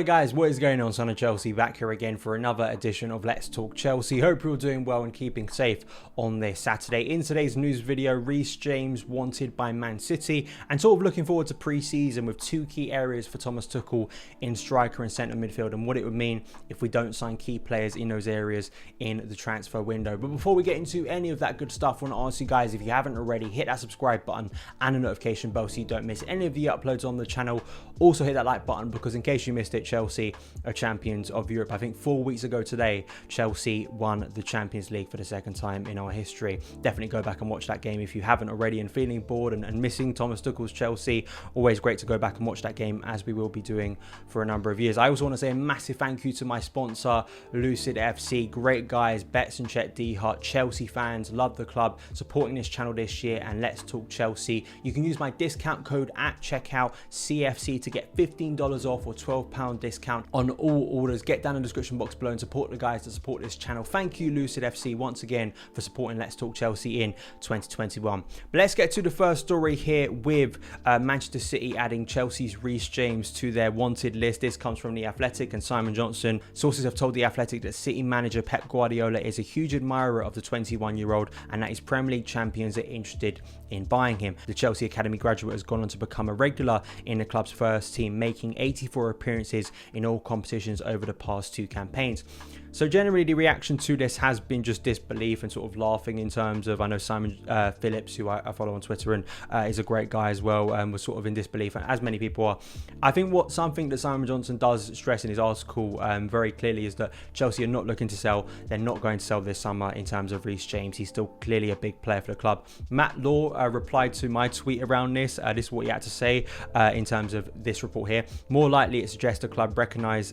Hello guys, what is going on? Son of Chelsea back here again for another edition of Let's Talk Chelsea. Hope you're all doing well and keeping safe on this Saturday. In today's news video, Reece James wanted by Man City, and sort of looking forward to pre-season with two key areas for Thomas Tuchel in striker and centre midfield, and what it would mean if we don't sign key players in those areas in the transfer window. But before we get into any of that good stuff, I want to ask you guys, if you haven't already, hit that subscribe button and a notification bell so you don't miss any of the uploads on the channel. Also hit that like button, because in case you missed it, Chelsea are champions of Europe. I think 4 weeks ago today, Chelsea won the Champions League for the second time in our history. Definitely go back and watch that game if you haven't already, and feeling bored and missing Thomas Tuchel's Chelsea, always great to go back and watch that game, as we will be doing for a number of years. I also want to say a massive thank you to my sponsor, Lucid FC. Great guys, Bets and Chet D Hut, Chelsea fans, love the club, supporting this channel this year, and Let's Talk Chelsea. You can use my discount code at checkout, CFC, to get $15 off or £12 discount on all orders. Get down in the description box below and support the guys that support this channel. Thank you, Lucid FC, once again for supporting Let's Talk Chelsea in 2021. But let's get to the first story here with Manchester City adding Chelsea's Reece James to their wanted list. This comes from The Athletic and Simon Johnson. Sources have told The Athletic that City manager Pep Guardiola is a huge admirer of the 21-year-old, and that his Premier League champions are interested in buying him. The Chelsea Academy graduate has gone on to become a regular in the club's first team, making 84 appearances in all competitions over the past 2 campaigns. So generally the reaction to this has been just disbelief and sort of laughing, in terms of, I know Simon Phillips, who I follow on Twitter and is a great guy as well, was sort of in disbelief, as many people are. I think something that Simon Johnson does stress in his article very clearly is that Chelsea are not looking to sell. They're not going to sell this summer in terms of Reece James. He's still clearly a big player for the club. Matt Law replied to my tweet around this. This is what he had to say in terms of this report here. More likely, it suggests the club recognise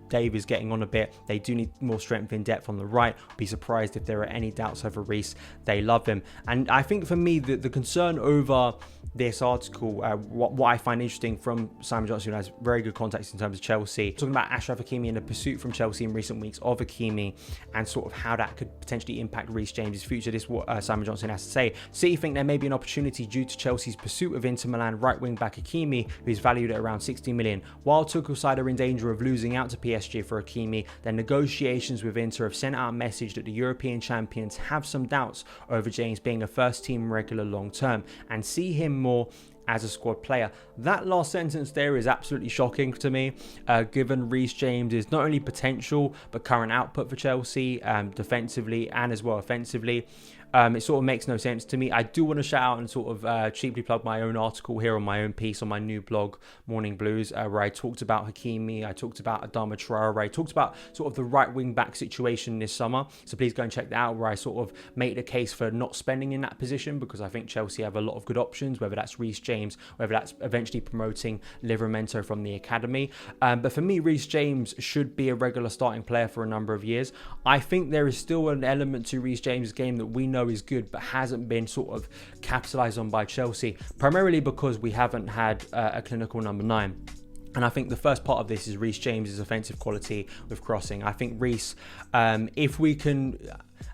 Dave is getting on a bit. They do need more strength in depth on the right. Be surprised if there are any doubts over Reece. They love him. And I think for me, the concern over this article, what I find interesting from Simon Johnson, who has very good context in terms of Chelsea, talking about Achraf Hakimi and the pursuit from Chelsea in recent weeks of Hakimi, and sort of how that could potentially impact Reece James' future. This is what Simon Johnson has to say. City think there may be an opportunity due to Chelsea's pursuit of Inter Milan right wing back Hakimi, who is valued at around 60 million. While Tuchel's side are in danger of losing out to PSG for Hakimi, their negotiations with Inter have sent out a message that the European champions have some doubts over James being a first team regular long term, and see him more as a squad player. That last sentence there is absolutely shocking to me, given Reece James is not only potential but current output for Chelsea, defensively and as well offensively. It sort of makes no sense to me. I do want to shout out and sort of cheaply plug my own article here on my own piece on my new blog, Morning Blues, where I talked about Hakimi, I talked about Adama Traore, I talked about sort of the right wing back situation this summer. So please go and check that out, where I sort of make the case for not spending in that position, because I think Chelsea have a lot of good options, whether that's Reece James, whether that's eventually promoting Livramento from the academy. But for me, Reece James should be a regular starting player for a number of years. I think there is still an element to Reece James' game that we know is good, but hasn't been sort of capitalized on by Chelsea, primarily because we haven't had a clinical number 9. And I think the first part of this is Reece James' offensive quality with crossing. I think Reece, if we can,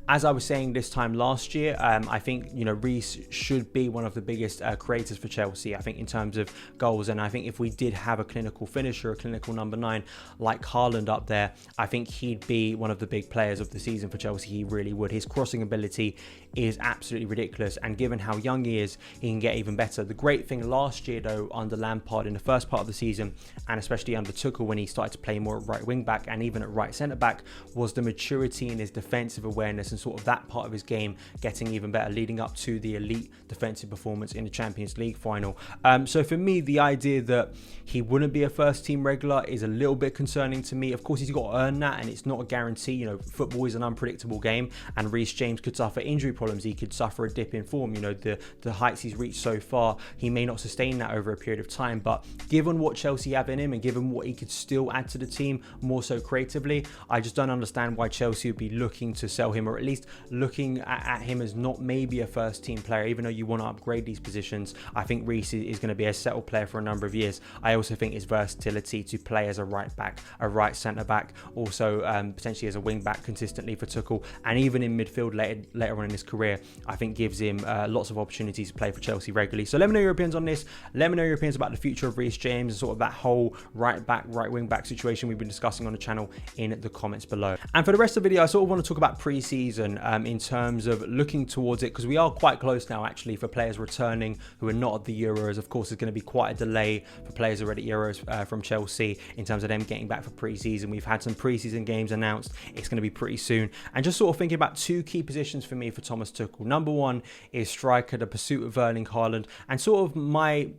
as I was saying this time last year, I think, Reece should be one of the biggest creators for Chelsea, I think, in terms of goals. And I think if we did have a clinical finisher, a clinical number 9 like Haaland up there, I think he'd be one of the big players of the season for Chelsea. He really would. His crossing ability is absolutely ridiculous, and given how young he is, he can get even better. The great thing last year, though, under Lampard in the first part of the season, and especially under Tuchel when he started to play more at right wing back and even at right centre back, was the maturity in his defensive awareness and sort of that part of his game getting even better, leading up to the elite defensive performance in the Champions League final. So for me, the idea that he wouldn't be a first team regular is a little bit concerning to me. Of course, he's got to earn that, and it's not a guarantee. Football is an unpredictable game, and Reece James could suffer injury problems. He could suffer a dip in form. The heights he's reached so far, he may not sustain that over a period of time. But given what Chelsea have in him, and given what he could still add to the team, more so creatively, I just don't understand why Chelsea would be looking to sell him, or at at least looking at him as not maybe a first team player, even though you want to upgrade these positions. I think Reece is going to be a settled player for a number of years. I also think his versatility to play as a right back, a right centre back, also potentially as a wing back consistently for Tuchel, and even in midfield later on in his career, I think gives him lots of opportunities to play for Chelsea regularly. So let me know your opinions on this. Let me know your opinions about the future of Reece James and sort of that whole right back, right wing back situation we've been discussing on the channel in the comments below. And for the rest of the video, I sort of want to talk about pre-season in terms of looking towards it, because we are quite close now actually for players returning who are not at the Euros. Of course, there's going to be quite a delay for players already at Euros from Chelsea in terms of them getting back for pre-season. We've had some pre-season games announced. It's going to be pretty soon. And just sort of thinking about two key positions for me for Thomas Tuchel. Number one is striker, the pursuit of Erling Haaland, and sort of my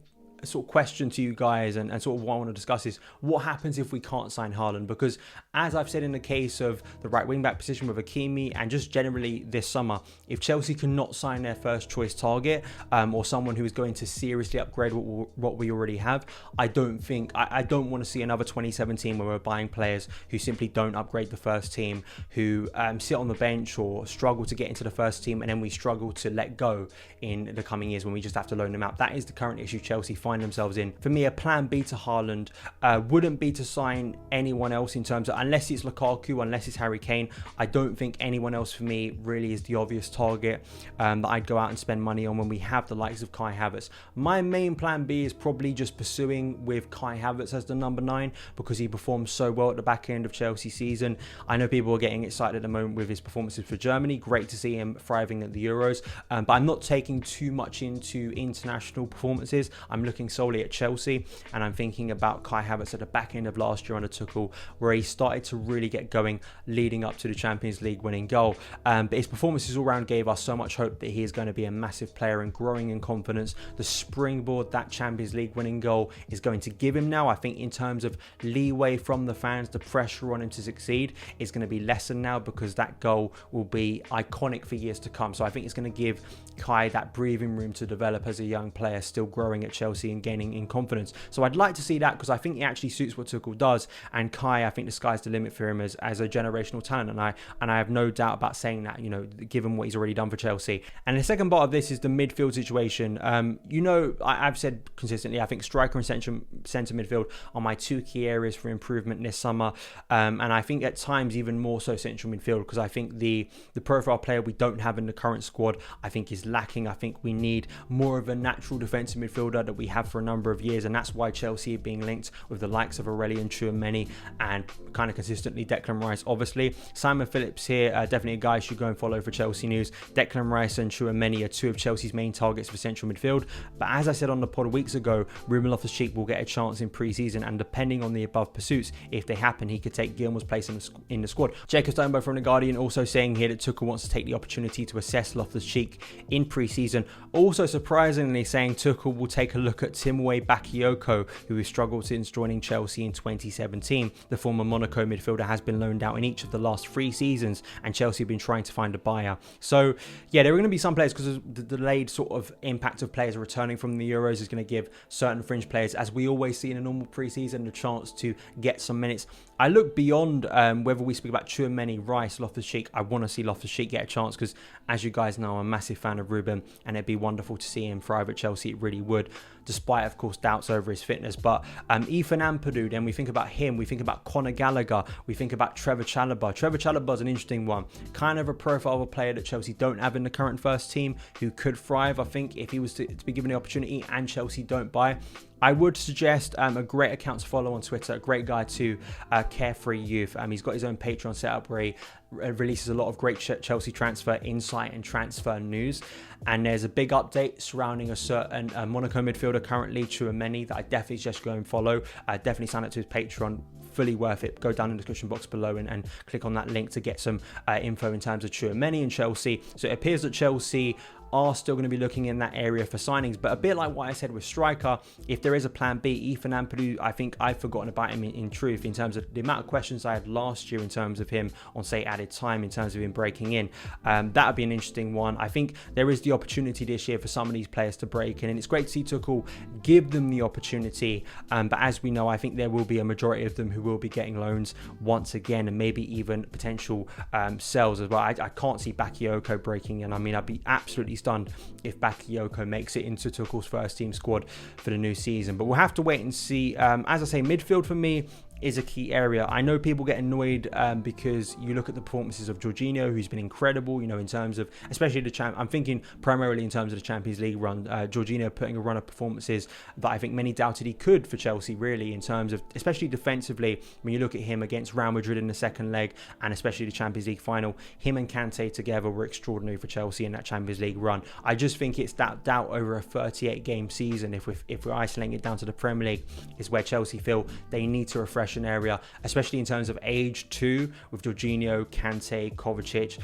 question to you guys and sort of what I want to discuss is what happens if we can't sign Haaland, because as I've said in the case of the right wing back position with Hakimi and just generally this summer, if Chelsea cannot sign their first choice target or someone who is going to seriously upgrade what we already have, I don't want to see another 2017 where we're buying players who simply don't upgrade the first team, who sit on the bench or struggle to get into the first team, and then we struggle to let go in the coming years when we just have to loan them out. That is the current issue Chelsea find themselves in. For me, a plan B to Haaland wouldn't be to sign anyone else in terms of, unless it's Lukaku, unless it's Harry Kane. I don't think anyone else for me really is the obvious target that I'd go out and spend money on when we have the likes of Kai Havertz. My main plan B is probably just pursuing with Kai Havertz as the number 9 because he performed so well at the back end of Chelsea's season. I know people are getting excited at the moment with his performances for Germany. Great to see him thriving at the Euros, but I'm not taking too much into international performances. I'm looking solely at Chelsea, and I'm thinking about Kai Havertz at the back end of last year under Tuchel, where he started to really get going leading up to the Champions League winning goal. But his performances all round gave us so much hope that he is going to be a massive player and growing in confidence. The springboard that Champions League winning goal is going to give him now, I think in terms of leeway from the fans, the pressure on him to succeed is going to be lessened now because that goal will be iconic for years to come. So I think it's going to give Kai that breathing room to develop as a young player, still growing at Chelsea and gaining in confidence. So I'd like to see that because I think he actually suits what Tuchel does, and Kai, I think the sky's the limit for him as a generational talent, and I have no doubt about saying that, you know, given what he's already done for Chelsea. And the second part of this is the midfield situation. You know, I've said consistently, I think striker and centre midfield are my two key areas for improvement this summer, and I think at times even more so central midfield, because I think the profile player we don't have in the current squad I think is lacking. I think we need more of a natural defensive midfielder that we have for a number of years, and that's why Chelsea are being linked with the likes of Aurelien Tchouameni and kind of consistently Declan Rice. Obviously, Simon Phillips here, definitely a guy you should go and follow for Chelsea news. Declan Rice and Tchouameni are two of Chelsea's main targets for central midfield, but as I said on the pod weeks ago, Ruben Loftus-Cheek will get a chance in pre-season, and depending on the above pursuits, if they happen, he could take Gilmour's place in the squad. Jacob Steinberg from The Guardian also saying here that Tuchel wants to take the opportunity to assess Loftus-Cheek in pre-season. Also surprisingly saying Tuchel will take a look at Timothy Bakayoko, who has struggled since joining Chelsea in 2017. The former Monaco midfielder has been loaned out in each of the last 3 seasons, and Chelsea have been trying to find a buyer. So yeah, there are going to be some players, because the delayed sort of impact of players returning from the Euros is going to give certain fringe players, as we always see in a normal pre-season, the chance to get some minutes. I look beyond whether we speak about Tchouameni, Rice, Loftus-Cheek. I want to see Loftus-Cheek get a chance because, as you guys know, I'm a massive fan of Ruben, and it'd be wonderful to see him thrive at Chelsea. It really would, despite, of course, doubts over his fitness. But Ethan Ampadu, then we think about him. We think about Conor Gallagher. We think about Trevor Chalobah. Trevor Chalobah is an interesting one. Kind of a profile of a player that Chelsea don't have in the current first team who could thrive, I think, if he was to be given the opportunity and Chelsea don't buy. I would suggest a great account to follow on Twitter, a great guy to Carefree Youth. He's got his own Patreon set up where he releases a lot of great Chelsea transfer insight and transfer news. And there's a big update surrounding a certain Monaco midfielder currently, Tchouameni, that I definitely suggest go and follow. Definitely sign up to his Patreon. Fully worth it. Go down in the description box below and click on that link to get some info in terms of Tchouameni and Chelsea. So it appears that Chelsea are still going to be looking in that area for signings. But a bit like what I said with striker, if there is a plan B, Ethan Ampadu, I think I've forgotten about him in truth, in terms of the amount of questions I had last year in terms of him on, say, added time, in terms of him breaking in. That would be an interesting one. I think there is the opportunity this year for some of these players to break in, and it's great to see Tuchel give them the opportunity. But as we know, I think there will be a majority of them who will be getting loans once again, and maybe even potential sells as well. I can't see Bakayoko breaking in. I mean, I'd be absolutely stunned if Bakayoko makes it into Tuchel's first team squad for the new season. But we'll have to wait and see. As I say, midfield for me is a key area. I know people get annoyed because you look at the performances of Jorginho, who's been incredible, you know, in terms of, especially I'm thinking primarily in terms of the Champions League run. Jorginho putting a run of performances that I think many doubted he could for Chelsea, really, in terms of, especially defensively, when you look at him against Real Madrid in the second leg, and especially the Champions League final, him and Kante together were extraordinary for Chelsea in that Champions League run. I just think it's that doubt over a 38-game season, if we're isolating it down to the Premier League, is where Chelsea feel they need to refresh an area, especially in terms of age too, with Jorginho, Kante, Kovacic.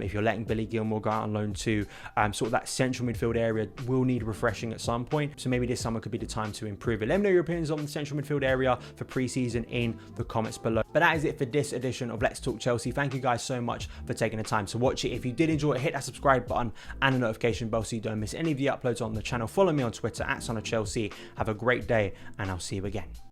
If you're letting Billy Gilmour go out on loan too, sort of that central midfield area will need refreshing at some point. So maybe this summer could be the time to improve it. Let me know your opinions on the central midfield area for pre-season in the comments below. But that is it for this edition of Let's Talk Chelsea. Thank you guys so much for taking the time to watch it. If you did enjoy it, hit that subscribe button and the notification bell so you don't miss any of the uploads on the channel. Follow me on Twitter at SonOfChelsea. Have a great day, and I'll see you again.